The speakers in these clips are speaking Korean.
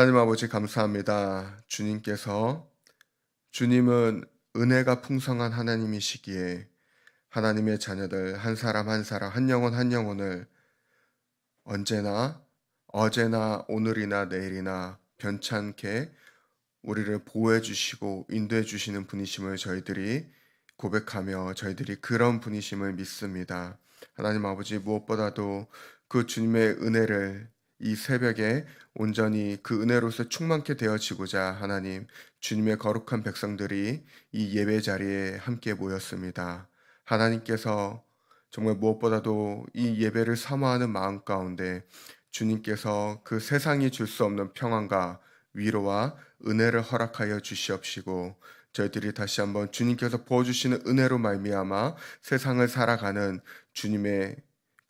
하나님 아버지 감사합니다. 주님은 은혜가 풍성한 하나님이시기에 하나님의 자녀들 한 사람 한 사람 한 영혼 한 영혼을 언제나 어제나 오늘이나 내일이나 변찮게 우리를 보호해 주시고 인도해 주시는 분이심을 저희들이 고백하며 저희들이 그런 분이심을 믿습니다. 하나님 아버지, 무엇보다도 그 주님의 은혜를 이 새벽에 온전히 그 은혜로서 충만케 되어지고자 하나님 주님의 거룩한 백성들이 이 예배 자리에 함께 모였습니다. 하나님께서 정말 무엇보다도 이 예배를 사모하는 마음 가운데 주님께서 그 세상이 줄 수 없는 평안과 위로와 은혜를 허락하여 주시옵시고 저희들이 다시 한번 주님께서 부어주시는 은혜로 말미암아 세상을 살아가는 주님의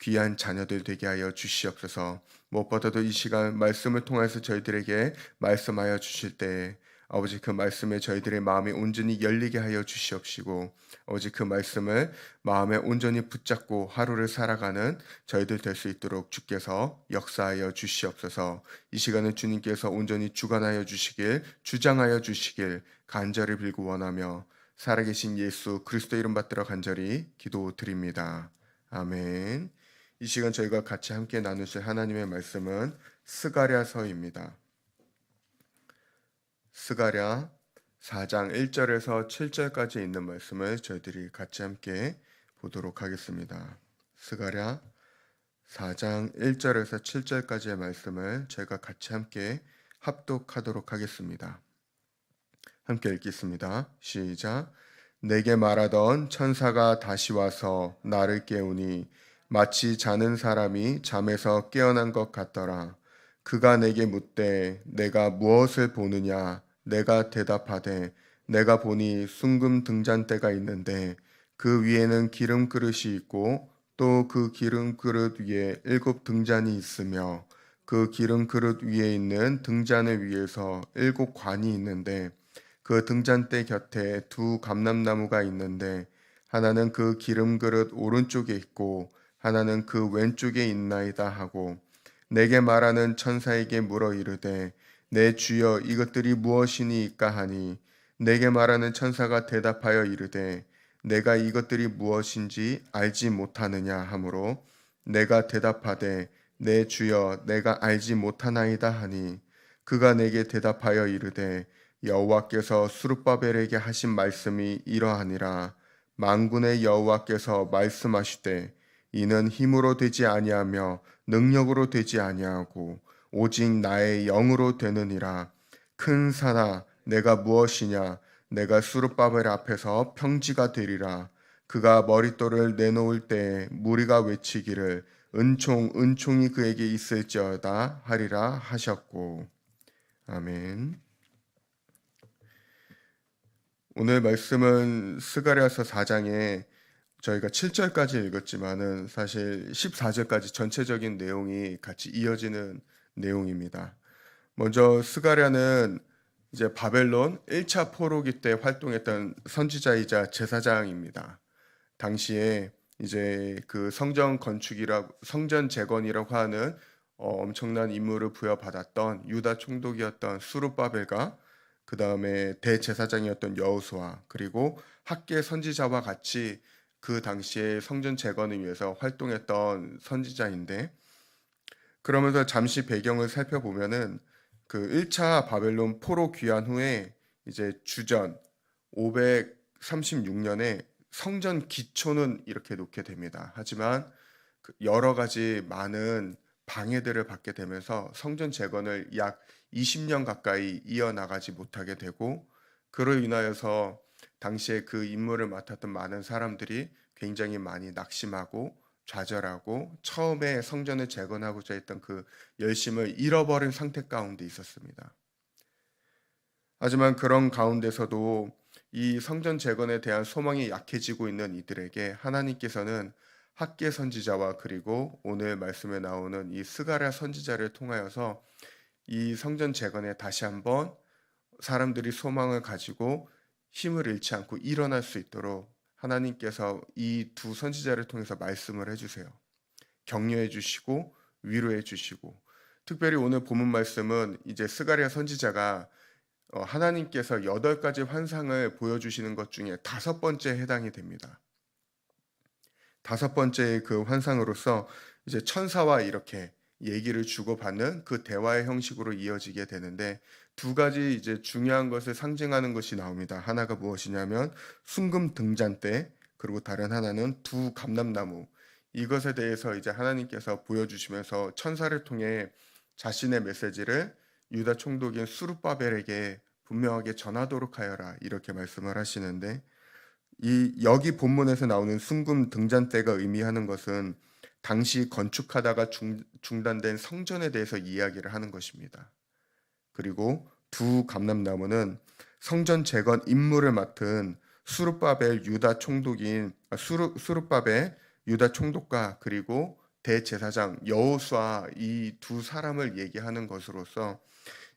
귀한 자녀들 되게 하여 주시옵소서. 무엇보다도 이 시간 말씀을 통해서 저희들에게 말씀하여 주실 때 아버지 그 말씀에 저희들의 마음이 온전히 열리게 하여 주시옵시고 아버지 그 말씀을 마음에 온전히 붙잡고 하루를 살아가는 저희들 될 수 있도록 주께서 역사하여 주시옵소서. 이 시간은 주님께서 온전히 주관하여 주시길 주장하여 주시길 간절히 빌고 원하며 살아계신 예수 그리스도 이름 받들어 간절히 기도드립니다. 아멘. 이 시간 저희가 같이 함께 나누실 하나님의 말씀은 스가랴서입니다. 스가랴 4장 1절에서 7절까지 있는 말씀을 저희들이 같이 함께 보도록 하겠습니다. 스가랴 4장 1절에서 7절까지의 말씀을 저희가 같이 함께 합독하도록 하겠습니다. 함께 읽겠습니다. 시작. 내게 말하던 천사가 다시 와서 나를 깨우니 마치 자는 사람이 잠에서 깨어난 것 같더라. 그가 내게 묻되 내가 무엇을 보느냐? 내가 대답하되 내가 보니 숭금 등잔대가 있는데 그 위에는 기름 그릇이 있고 또 그 기름 그릇 위에 7 등잔이 있으며 그 기름 그릇 위에 있는 등잔을 위에서 7 관이 있는데 그 등잔대 곁에 2 감람나무가 있는데 하나는 그 기름 그릇 오른쪽에 있고 하나는 그 왼쪽에 있나이다 하고 내게 말하는 천사에게 물어 이르되 내 주여 이것들이 무엇이니이까 하니 내게 말하는 천사가 대답하여 이르되 내가 이것들이 무엇인지 알지 못하느냐 하므로 내가 대답하되 내 주여 내가 알지 못하나이다 하니 그가 내게 대답하여 이르되 여호와께서 스룹바벨에게 하신 말씀이 이러하니라. 만군의 여호와께서 말씀하시되 이는 힘으로 되지 아니하며 능력으로 되지 아니하고 오직 나의 영으로 되느니라. 큰 산아 내가 무엇이냐? 내가 스룹바벨 앞에서 평지가 되리라. 그가 머릿돌을 내놓을 때에 무리가 외치기를 은총이 그에게 있을지어다 하리라 하셨고. 아멘. 오늘 말씀은 스가랴서 4장에 저희가 7절까지 읽었지만은 사실 14절까지 전체적인 내용이 같이 이어지는 내용입니다. 먼저 스가랴는 이제 바벨론 1차 포로기 때 활동했던 선지자이자 제사장입니다. 당시에 이제 그 성전 재건이라고 하는 엄청난 임무를 부여받았던 유다 총독이었던 수룹바벨과 그 다음에 대제사장이었던 여호수아 그리고 학계 선지자와 같이 그 당시에 성전 재건을 위해서 활동했던 선지자인데 그러면서 잠시 배경을 살펴보면은 그 1차 바벨론 포로 귀환 후에 이제 주전 536년에 성전 기초는 이렇게 놓게 됩니다. 하지만 여러 가지 많은 방해들을 받게 되면서 성전 재건을 약 20년 가까이 이어나가지 못하게 되고 그로 인하여서 당시에 그 임무를 맡았던 많은 사람들이 굉장히 많이 낙심하고 좌절하고 처음에 성전을 재건하고자 했던 그 열심을 잃어버린 상태 가운데 있었습니다. 하지만 그런 가운데서도 이 성전 재건에 대한 소망이 약해지고 있는 이들에게 하나님께서는 학계 선지자와 그리고 오늘 말씀에 나오는 이 스가랴 선지자를 통하여서 이 성전 재건에 다시 한번 사람들이 소망을 가지고 힘을 잃지 않고 일어날 수 있도록 하나님께서 이 두 선지자를 통해서 말씀을 해주세요. 격려해 주시고 위로해 주시고 특별히 오늘 본문 말씀은 이제 스가랴 선지자가 하나님께서 8가지 환상을 보여주시는 것 중에 5번째에 해당이 됩니다. 5번째의 그 환상으로서 이제 천사와 이렇게 얘기를 주고받는 그 대화의 형식으로 이어지게 되는데, 2가지 이제 중요한 것을 상징하는 것이 나옵니다. 하나가 무엇이냐면 순금 등잔대, 그리고 다른 하나는 2감람나무. 이것에 대해서 이제 하나님께서 보여주시면서 천사를 통해 자신의 메시지를 유다 총독인 수룹바벨에게 분명하게 전하도록 하여라, 이렇게 말씀을 하시는데, 이 여기 본문에서 나오는 순금 등잔대가 의미하는 것은 당시 건축하다가 중단된 성전에 대해서 이야기를 하는 것입니다. 그리고 2감람나무는 성전 재건 임무를 맡은 수룹바벨 유다 총독인 수룹바벨 유다 총독과 그리고 대제사장 여호수아, 이 2사람을 얘기하는 것으로서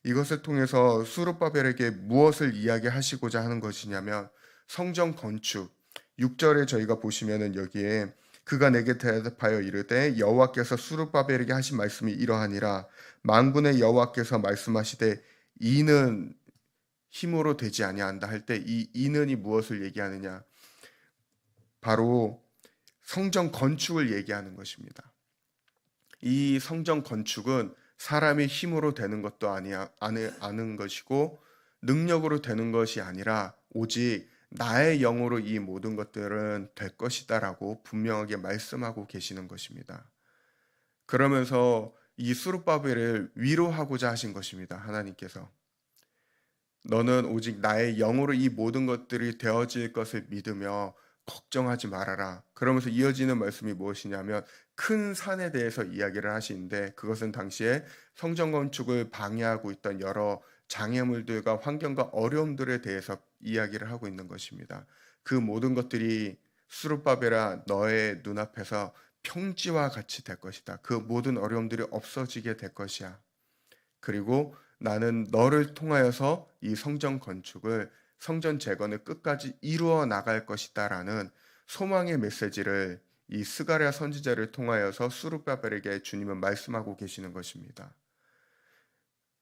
이것을 통해서 수룹바벨에게 무엇을 이야기하시고자 하는 것이냐면 성전 건축. 6절에 저희가 보시면은 여기에 그가 내게 대답하여 이르되 여호와께서 수룹바벨에게 하신 말씀이 이러하니라. 만군의 여호와께서 말씀하시되 이는 힘으로 되지 아니한다 할 때, 이 이는이 무엇을 얘기하느냐? 바로 성전 건축을 얘기하는 것입니다. 이 성전 건축은 사람의 힘으로 되는 것도 아는 것이고 능력으로 되는 것이 아니라 오직 나의 영으로 이 모든 것들은 될 것이다라고 분명하게 말씀하고 계시는 것입니다. 그러면서 이 수룹바벨을 위로하고자 하신 것입니다. 하나님께서 너는 오직 나의 영으로 이 모든 것들이 되어질 것을 믿으며 걱정하지 말아라. 그러면서 이어지는 말씀이 무엇이냐면 큰 산에 대해서 이야기를 하시는데, 그것은 당시에 성전 건축을 방해하고 있던 여러 장애물들과 환경과 어려움들에 대해서 이야기를 하고 있는 것입니다. 그 모든 것들이 수룹바벨아 너의 눈앞에서 평지와 같이 될 것이다. 그 모든 어려움들이 없어지게 될 것이야. 그리고 나는 너를 통하여서 이 성전 건축을, 성전 재건을 끝까지 이루어 나갈 것이다라는 소망의 메시지를 이 스가랴 선지자를 통하여서 수룹바벨에게 주님은 말씀하고 계시는 것입니다.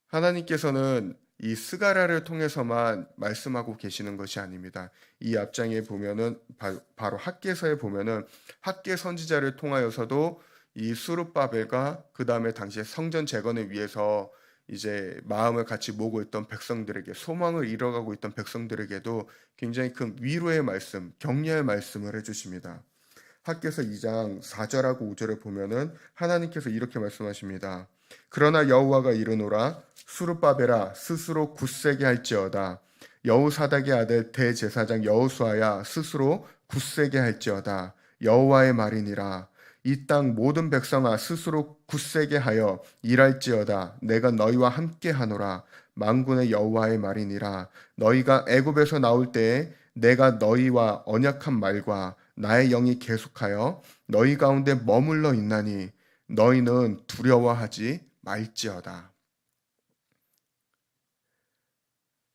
하나님께서는 이 스가랴를 통해서만 말씀하고 계시는 것이 아닙니다. 이 앞장에 보면은 바로 학개서에 보면은 학개 선지자를 통하여서도 이 수룹바벨과 그 다음에 당시에 성전 재건을 위해서 이제 마음을 같이 모으고 있던 백성들에게, 소망을 잃어가고 있던 백성들에게도 굉장히 큰 위로의 말씀, 격려의 말씀을 해주십니다. 학개서 2장 4절하고 5절에 보면은 하나님께서 이렇게 말씀하십니다. 그러나 여호와가 이르노라 수룹바벨아 스스로 굳세게 할지어다. 여호사닥의 아들 대제사장 여호수아야 스스로 굳세게 할지어다. 여호와의 말이니라. 이 땅 모든 백성아 스스로 굳세게 하여 일할지어다. 내가 너희와 함께 하노라. 만군의 여호와의 말이니라. 너희가 애굽에서 나올 때에 내가 너희와 언약한 말과 나의 영이 계속하여 너희 가운데 머물러 있나니 너희는 두려워하지 말지어다.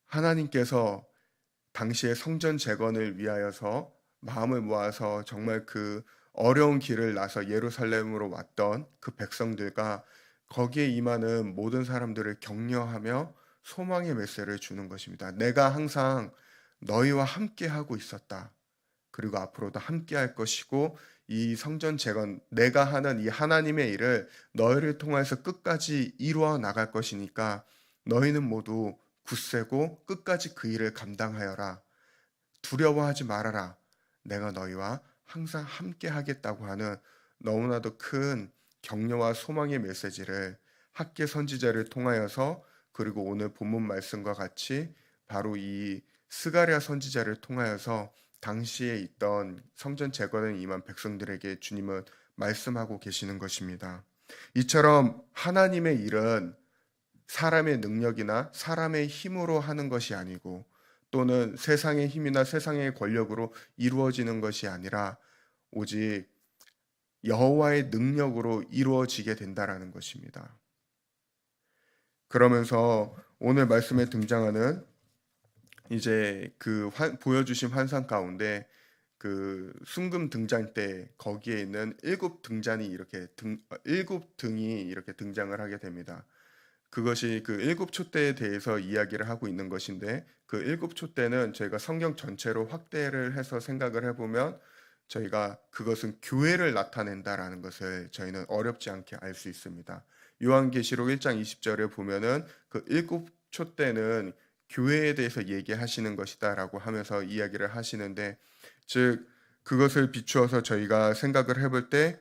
하나님께서 당시의 성전 재건을 위하여서 마음을 모아서 정말 그 어려운 길을 나서 예루살렘으로 왔던 그 백성들과 거기에 임하는 모든 사람들을 격려하며 소망의 메시지를 주는 것입니다. 내가 항상 너희와 함께 하고 있었다. 그리고 앞으로도 함께 할 것이고 이 성전 재건, 내가 하는 이 하나님의 일을 너희를 통해서 끝까지 이루어 나갈 것이니까 너희는 모두 굳세고 끝까지 그 일을 감당하여라. 두려워하지 말아라. 내가 너희와 항상 함께 하겠다고 하는 너무나도 큰 격려와 소망의 메시지를 학개 선지자를 통하여서, 그리고 오늘 본문 말씀과 같이 바로 이 스가랴 선지자를 통하여서 당시에 있던 성전 재건에 임한 백성들에게 주님은 말씀하고 계시는 것입니다. 이처럼 하나님의 일은 사람의 능력이나 사람의 힘으로 하는 것이 아니고, 또는 세상의 힘이나 세상의 권력으로 이루어지는 것이 아니라 오직 여호와의 능력으로 이루어지게 된다라는 것입니다. 그러면서 오늘 말씀에 등장하는 이제 그 보여주신 환상 가운데 그 순금 등잔 때 거기에 있는 일곱 등이 이렇게 등장을 하게 됩니다. 그것이 그 일곱 촛대에 대해서 이야기를 하고 있는 것인데 그 일곱 촛대는 저희가 성경 전체로 확대를 해서 생각을 해보면 저희가 그것은 교회를 나타낸다라는 것을 저희는 어렵지 않게 알 수 있습니다. 요한계시록 1장 20절에 보면은 그 일곱 촛대는 교회에 대해서 얘기하시는 것이다라고 하면서 이야기를 하시는데 즉 그것을 비추어서 저희가 생각을 해볼 때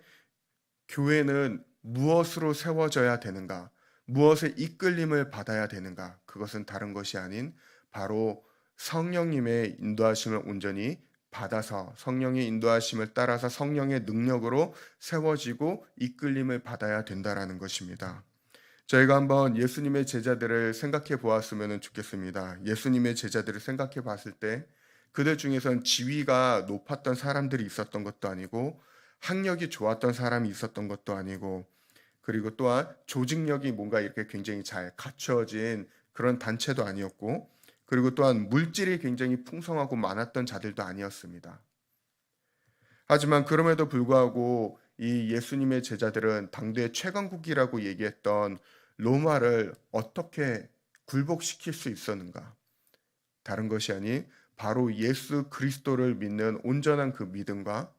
교회는 무엇으로 세워져야 되는가? 무엇의 이끌림을 받아야 되는가? 그것은 다른 것이 아닌 바로 성령님의 인도하심을 온전히 받아서 성령의 인도하심을 따라서 성령의 능력으로 세워지고 이끌림을 받아야 된다라는 것입니다. 저희가 한번 예수님의 제자들을 생각해 보았으면 좋겠습니다. 예수님의 제자들을 생각해 봤을 때 그들 중에선 지위가 높았던 사람들이 있었던 것도 아니고 학력이 좋았던 사람이 있었던 것도 아니고 그리고 또한 조직력이 뭔가 이렇게 굉장히 잘 갖춰진 그런 단체도 아니었고 그리고 또한 물질이 굉장히 풍성하고 많았던 자들도 아니었습니다. 하지만 그럼에도 불구하고 이 예수님의 제자들은 당대 최강국이라고 얘기했던 로마를 어떻게 굴복시킬 수 있었는가? 다른 것이 아닌 바로 예수 그리스도를 믿는 온전한 그 믿음과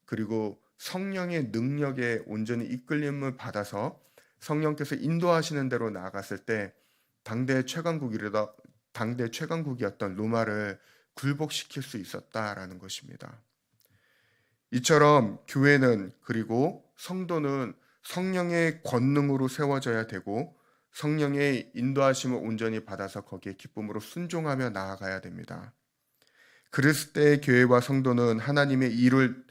그리고 성령의 능력에 온전히 이끌림을 받아서 성령께서 인도하시는 대로 나아갔을 때 당대 최강국이다 당대 최강국이었던 로마를 굴복시킬 수 있었다라는 것입니다. 이처럼 교회는 그리고 성도는 성령의 권능으로 세워져야 되고 성령의 인도하심을 온전히 받아서 거기에 기쁨으로 순종하며 나아가야 됩니다. 그랬을 때 교회와 성도는 하나님의 일을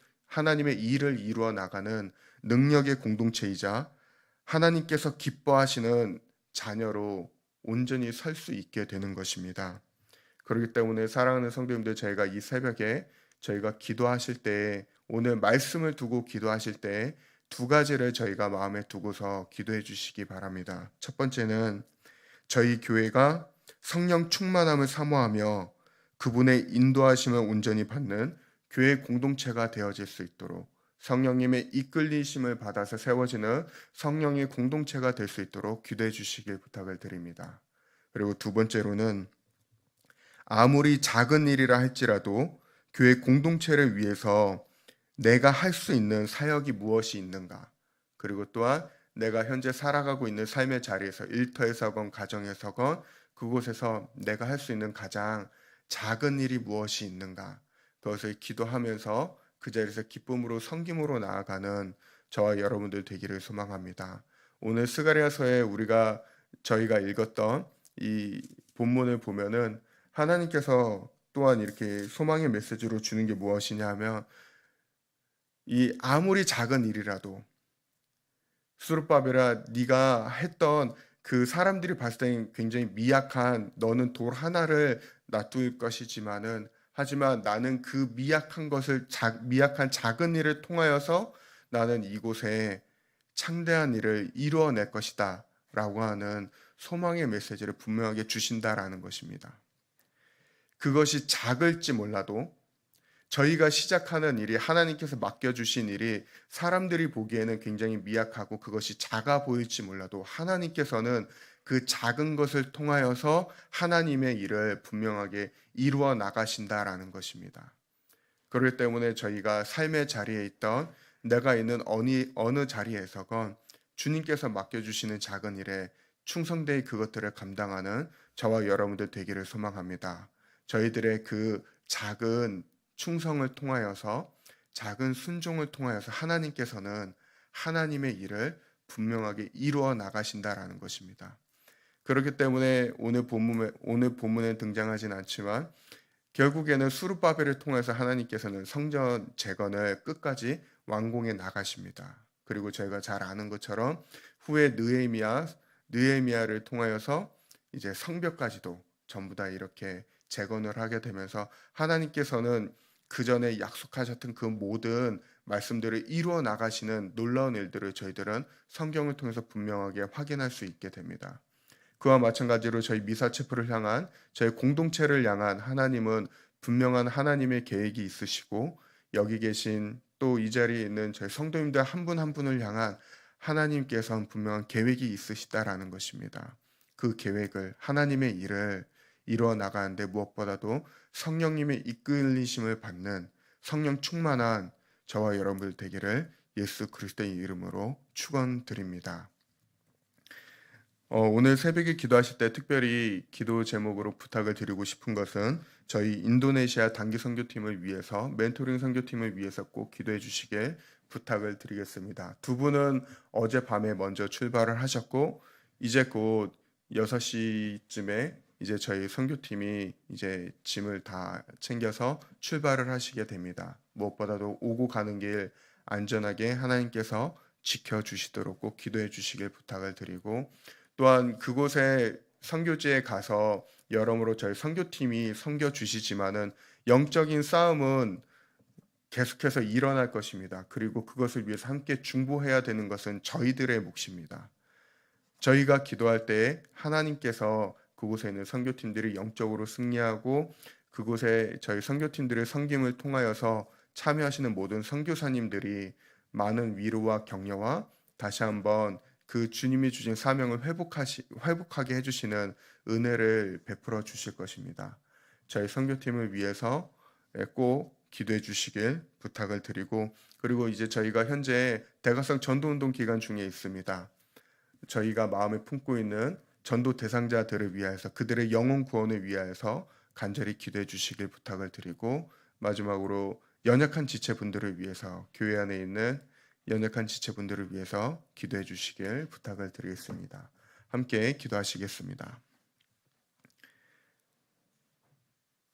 이루어 나가는 능력의 공동체이자 하나님께서 기뻐하시는 자녀로 온전히 설 수 있게 되는 것입니다. 그렇기 때문에 사랑하는 성도님들 저희가 이 새벽에 저희가 기도하실 때 오늘 말씀을 두고 기도하실 때 두 가지를 저희가 마음에 두고서 기도해 주시기 바랍니다. 첫 번째는 저희 교회가 성령 충만함을 사모하며 그분의 인도하심을 온전히 받는 교회 공동체가 되어질 수 있도록 성령님의 이끌리심을 받아서 세워지는 성령의 공동체가 될 수 있도록 기도해 주시길 부탁을 드립니다. 그리고 두 번째로는 아무리 작은 일이라 할지라도 교회 공동체를 위해서 내가 할 수 있는 사역이 무엇이 있는가? 그리고 또한 내가 현재 살아가고 있는 삶의 자리에서 일터에서건 가정에서건 그곳에서 내가 할 수 있는 가장 작은 일이 무엇이 있는가? 그것을 기도하면서 그 자리에서 기쁨으로 섬김으로 나아가는 저와 여러분들 되기를 소망합니다. 오늘 스가랴서에 저희가 읽었던 이 본문을 보면은 하나님께서 또한 이렇게 소망의 메시지로 주는 게 무엇이냐 하면 이 아무리 작은 일이라도 수르바벨아 네가 했던 그 사람들이 봤을 때 굉장히 미약한 너는 돌 하나를 놔둘 것이지만은 하지만 나는 그 미약한 작은 일을 통하여서 나는 이곳에 창대한 일을 이루어낼 것이다 라고 하는 소망의 메시지를 분명하게 주신다라는 것입니다. 그것이 작을지 몰라도 저희가 시작하는 일이 하나님께서 맡겨주신 일이 사람들이 보기에는 굉장히 미약하고 그것이 작아 보일지 몰라도 하나님께서는 그 작은 것을 통하여서 하나님의 일을 분명하게 이루어 나가신다라는 것입니다. 그렇기 때문에 저희가 삶의 자리에 있던 내가 있는 어느 자리에서건 주님께서 맡겨주시는 작은 일에 충성되이 그것들을 감당하는 저와 여러분들 되기를 소망합니다. 저희들의 그 작은 충성을 통하여서 작은 순종을 통하여서 하나님께서는 하나님의 일을 분명하게 이루어 나가신다라는 것입니다. 그렇기 때문에 오늘 본문에 등장하진 않지만 결국에는 수르바벨을 통해서 하나님께서는 성전 재건을 끝까지 완공해 나가십니다. 그리고 저희가 잘 아는 것처럼 후에 느헤미야를 통하여서 이제 성벽까지도 전부 다 이렇게 재건을 하게 되면서 하나님께서는 그 전에 약속하셨던 그 모든 말씀들을 이루어 나가시는 놀라운 일들을 저희들은 성경을 통해서 분명하게 확인할 수 있게 됩니다. 그와 마찬가지로 저희 미사체프를 향한 저희 공동체를 향한 하나님은 분명한 하나님의 계획이 있으시고 여기 계신 또 이 자리에 있는 저희 성도님들 한 분 한 분을 향한 하나님께서는 분명한 계획이 있으시다라는 것입니다. 그 계획을 하나님의 일을 이루어 나가는데 무엇보다도 성령님의 이끌리심을 받는 성령 충만한 저와 여러분들 되기를 예수 그리스도의 이름으로 축원드립니다. 오늘 새벽에 기도하실 때 특별히 기도 제목으로 부탁을 드리고 싶은 것은 저희 인도네시아 단기 선교팀을 위해서 멘토링 선교팀을 위해서 꼭 기도해 주시길 부탁을 드리겠습니다. 두 분은 어젯밤에 먼저 출발을 하셨고 이제 곧 6시쯤에 이제 저희 선교팀이 이제 짐을 다 챙겨서 출발을 하시게 됩니다. 무엇보다도 오고 가는 길 안전하게 하나님께서 지켜주시도록 꼭 기도해 주시길 부탁을 드리고 또한 그곳에 선교지에 가서 여러모로 저희 선교팀이 섬겨 주시지만은 영적인 싸움은 계속해서 일어날 것입니다. 그리고 그것을 위해서 함께 중보해야 되는 것은 저희들의 몫입니다. 저희가 기도할 때에 하나님께서 그곳에 있는 선교팀들이 영적으로 승리하고 그곳에 저희 선교팀들의 섬김을 통하여서 참여하시는 모든 선교사님들이 많은 위로와 격려와 다시 한번 그 주님이 주신 사명을 회복하게 해주시는 은혜를 베풀어 주실 것입니다. 저희 선교팀을 위해서 꼭 기도해 주시길 부탁을 드리고 그리고 이제 저희가 현재 대가성 전도운동 기간 중에 있습니다. 저희가 마음에 품고 있는 전도 대상자들을 위하여서 그들의 영혼 구원을 위하여서 간절히 기도해 주시길 부탁을 드리고 마지막으로 연약한 지체분들을 위해서 교회 안에 있는 연약한 지체분들을 위해서 기도해 주시길 부탁을 드리겠습니다. 함께 기도하시겠습니다.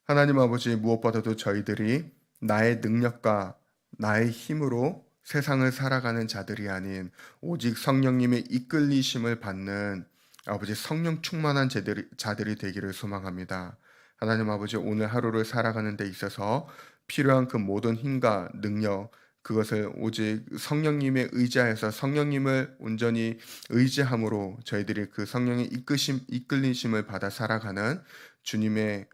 하나님 아버지 무엇보다도 저희들이 나의 능력과 나의 힘으로 세상을 살아가는 자들이 아닌 오직 성령님의 이끌리심을 받는 아버지 성령 충만한 자들이 되기를 소망합니다. 하나님 아버지 오늘 하루를 살아가는 데 있어서 필요한 그 모든 힘과 능력 그것을 오직 성령님의 의지하여서 성령님을 온전히 의지함으로 저희들이 그 성령의 이끌리심을 받아 살아가는 주님의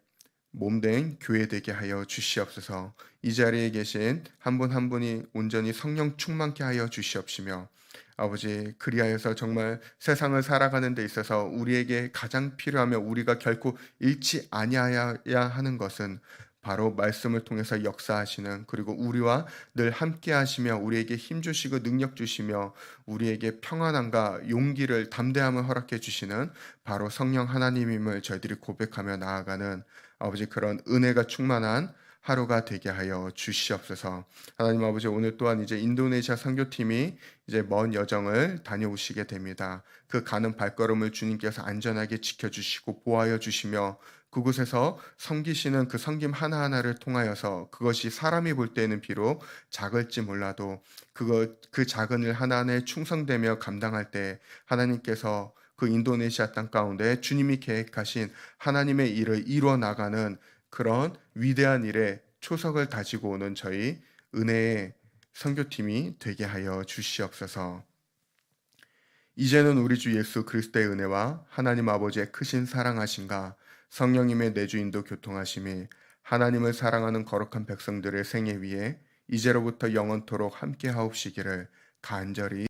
몸된 교회 되게 하여 주시옵소서. 이 자리에 계신 한 분 한 분이 온전히 성령 충만케 하여 주시옵시며 아버지 그리하여서 정말 세상을 살아가는 데 있어서 우리에게 가장 필요하며 우리가 결코 잃지 아니하여야 하는 것은 바로 말씀을 통해서 역사하시는 그리고 우리와 늘 함께 하시며 우리에게 힘 주시고 능력 주시며 우리에게 평안함과 용기를 담대함을 허락해 주시는 바로 성령 하나님임을 저희들이 고백하며 나아가는 아버지 그런 은혜가 충만한 하루가 되게 하여 주시옵소서. 하나님 아버지 오늘 또한 이제 인도네시아 선교팀이 이제 먼 여정을 다녀오시게 됩니다. 그 가는 발걸음을 주님께서 안전하게 지켜주시고 보호하여 주시며 그곳에서 섬기시는 그 섬김 하나하나를 통하여서 그것이 사람이 볼 때는 비록 작을지 몰라도 그 작은 일 하나하나에 충성되며 감당할 때 하나님께서 그 인도네시아 땅 가운데 주님이 계획하신 하나님의 일을 이루어 나가는 그런 위대한 일에 초석을 다지고 오는 저희 은혜의 선교팀이 되게 하여 주시옵소서. 이제는 우리 주 예수 그리스도의 은혜와 하나님 아버지의 크신 사랑하심과 성령님의 내주인도 교통하심이 하나님을 사랑하는 거룩한 백성들의 생애 위에 이제로부터 영원토록 함께 하옵시기를 간절히